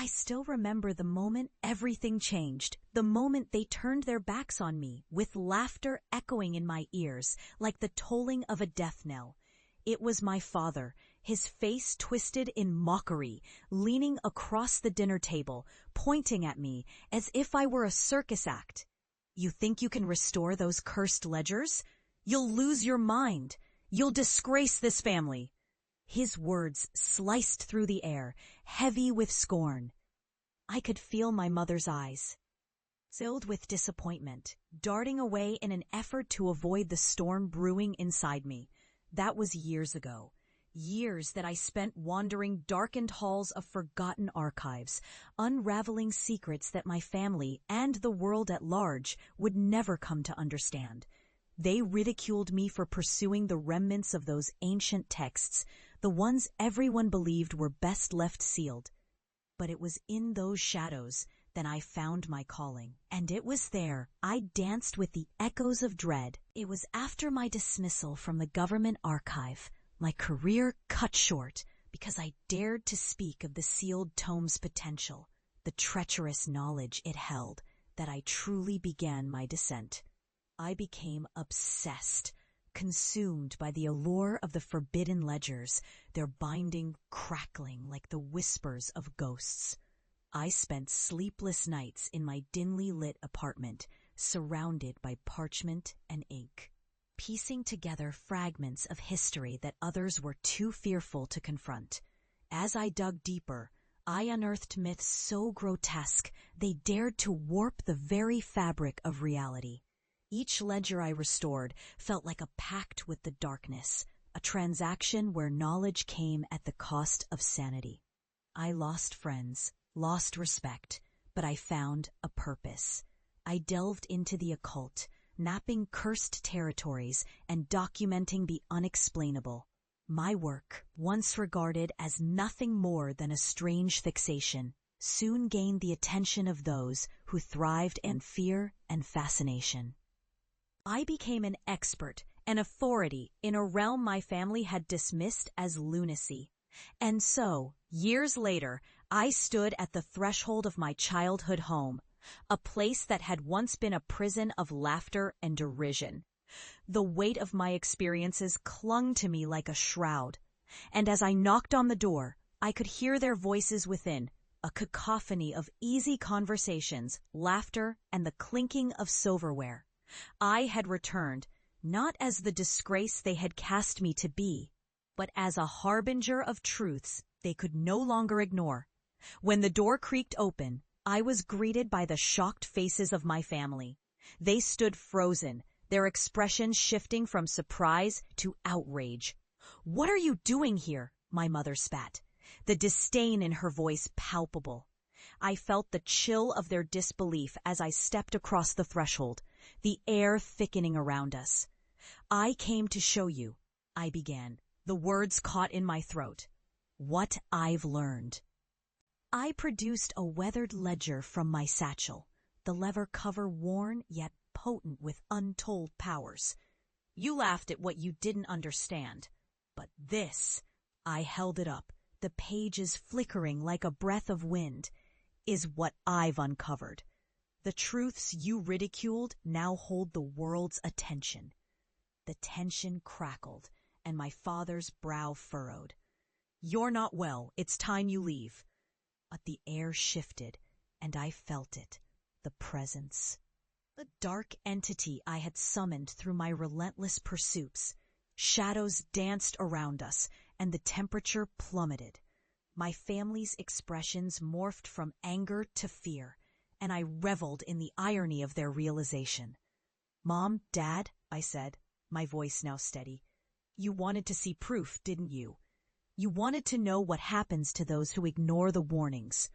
I still remember the moment everything changed, the moment they turned their backs on me, with laughter echoing in my ears like the tolling of a death knell. It was my father, his face twisted in mockery, leaning across the dinner table, pointing at me as if I were a circus act. "You think you can restore those cursed ledgers? You'll lose your mind. You'll disgrace this family." His words sliced through the air, heavy with scorn. I could feel my mother's eyes, filled with disappointment, darting away in an effort to avoid the storm brewing inside me. That was years ago. Years that I spent wandering darkened halls of forgotten archives, unraveling secrets that my family and the world at large would never come to understand. They ridiculed me for pursuing the remnants of those ancient texts, the ones everyone believed were best left sealed. But it was in those shadows that I found my calling, and it was there I danced with the echoes of dread. It was after my dismissal from the government archive, my career cut short because I dared to speak of the sealed tome's potential, the treacherous knowledge it held, that I truly began my descent. I became obsessed, consumed by the allure of the forbidden ledgers, their binding crackling like the whispers of ghosts. I spent sleepless nights in my dimly lit apartment, surrounded by parchment and ink, piecing together fragments of history that others were too fearful to confront. As I dug deeper, I unearthed myths so grotesque they dared to warp the very fabric of reality. Each ledger I restored felt like a pact with the darkness, a transaction where knowledge came at the cost of sanity. I lost friends, lost respect, but I found a purpose. I delved into the occult, mapping cursed territories and documenting the unexplainable. My work, once regarded as nothing more than a strange fixation, soon gained the attention of those who thrived in fear and fascination. I became an expert, an authority in a realm my family had dismissed as lunacy. And so, years later, I stood at the threshold of my childhood home, a place that had once been a prison of laughter and derision. The weight of my experiences clung to me like a shroud, and as I knocked on the door, I could hear their voices within, a cacophony of easy conversations, laughter, and the clinking of silverware. I had returned, not as the disgrace they had cast me to be, but as a harbinger of truths they could no longer ignore. When the door creaked open, I was greeted by the shocked faces of my family. They stood frozen, their expressions shifting from surprise to outrage. "What are you doing here?" my mother spat, the disdain in her voice palpable. I felt the chill of their disbelief as I stepped across the threshold, the air thickening around us. "I came to show you," I began, the words caught in my throat, "what I've learned." I produced a weathered ledger from my satchel, the lever cover worn yet potent with untold powers. "You laughed at what you didn't understand, but this," I held it up, the pages flickering like a breath of wind, "is what I've uncovered. The truths you ridiculed now hold the world's attention." The tension crackled, and my father's brow furrowed. "You're not well. It's time you leave." But the air shifted, and I felt it, the presence. The dark entity I had summoned through my relentless pursuits. Shadows danced around us, and the temperature plummeted. My family's expressions morphed from anger to fear, and I reveled in the irony of their realization. "Mom, Dad," I said, my voice now steady, "you wanted to see proof, didn't you? You wanted to know what happens to those who ignore the warnings."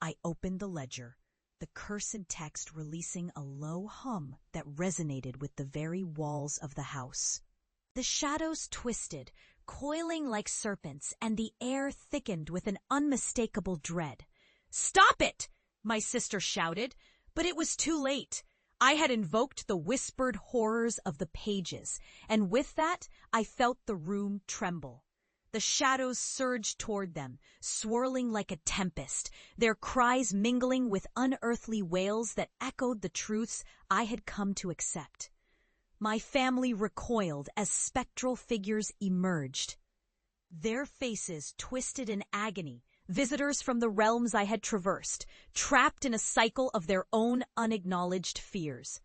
I opened the ledger, the cursed text releasing a low hum that resonated with the very walls of the house. The shadows twisted, coiling like serpents, and the air thickened with an unmistakable dread. "Stop it!" my sister shouted, but it was too late. I had invoked the whispered horrors of the pages, and with that I felt the room tremble. The shadows surged toward them, swirling like a tempest, their cries mingling with unearthly wails that echoed the truths I had come to accept. My family recoiled as spectral figures emerged. Their faces twisted in agony, visitors from the realms I had traversed, trapped in a cycle of their own unacknowledged fears.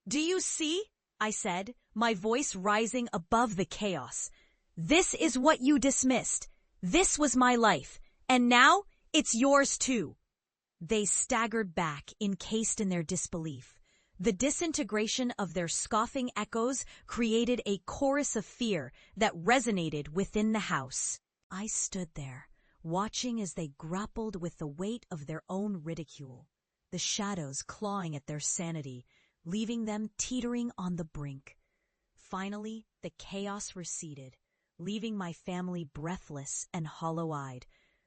"Do you see?" I said, my voice rising above the chaos. "This is what you dismissed. This was my life, and now it's yours too." They staggered back, encased in their disbelief. The disintegration of their scoffing echoes created a chorus of fear that resonated within the house. I stood there, watching as they grappled with the weight of their own ridicule, the shadows clawing at their sanity, leaving them teetering on the brink. Finally, the chaos receded, leaving my family breathless and hollow-eyed,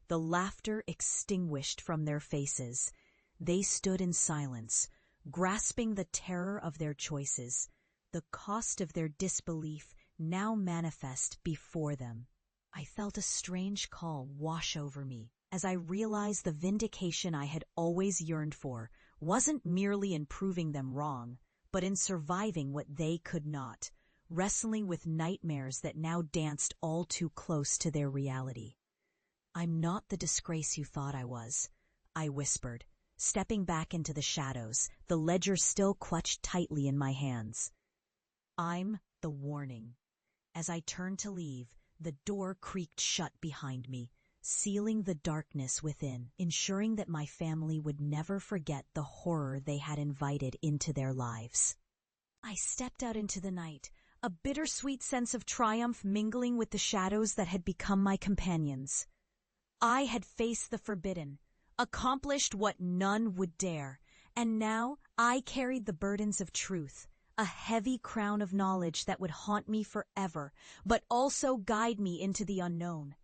the laughter extinguished from their faces. They stood in silence, grasping the terror of their choices, the cost of their disbelief now manifest before them. I felt a strange call wash over me as I realized the vindication I had always yearned for wasn't merely in proving them wrong, but in surviving what they could not, wrestling with nightmares that now danced all too close to their reality. "I'm not the disgrace you thought I was," I whispered, stepping back into the shadows, the ledger still clutched tightly in my hands. "I'm the warning." As I turned to leave, the door creaked shut behind me, sealing the darkness within, ensuring that my family would never forget the horror they had invited into their lives. I stepped out into the night, a bittersweet sense of triumph mingling with the shadows that had become my companions. I had faced the forbidden, accomplished what none would dare, and now I carried the burdens of truth, a heavy crown of knowledge that would haunt me forever, but also guide me into the unknown.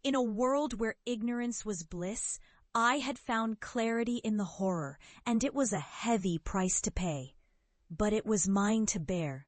In a world where ignorance was bliss, I had found clarity in the horror, and it was a heavy price to pay. But it was mine to bear.